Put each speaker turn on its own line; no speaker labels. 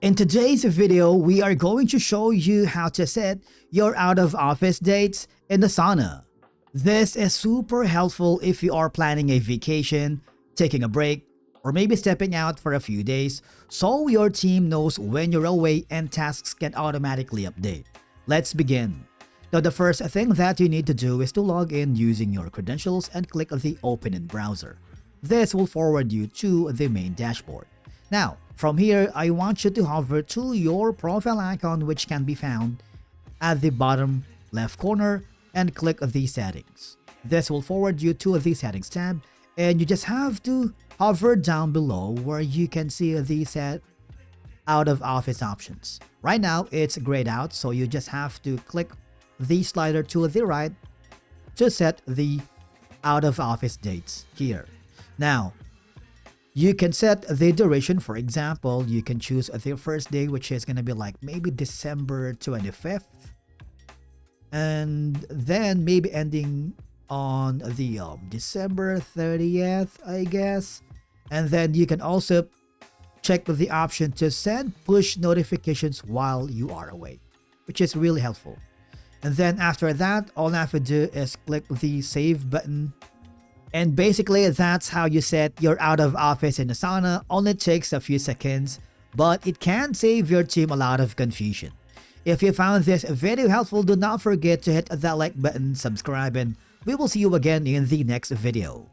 In today's video, we are going to show you how to set your out-of-office dates in Asana. This is super helpful if you are planning a vacation, taking a break, or maybe stepping out for a few days so your team knows when you're away and tasks can automatically update. Let's begin. Now, the first thing that you need to do is to log in using your credentials and click the Open in Browser. This will forward you to the main dashboard. Now, from here, I want you to hover to your profile icon, which can be found at the bottom left corner, and click the settings. This will forward you to the settings tab, and you just have to hover down below where you can see the set out of office options. Right now, it's grayed out, so you just have to click the slider to the right to set the out of office dates here. Now, you can set the duration. For example, you can choose the first day, which is going to be like maybe December 25th. And then maybe ending on the December 30th, I guess. And then you can also check the option to send push notifications while you are away, which is really helpful. And then after that, all I have to do is click the save button. And basically, that's how you set your out of office in Asana. Only takes a few seconds, but it can save your team a lot of confusion. If you found this video helpful, do not forget to hit that like button, subscribe, and we will see you again in the next video.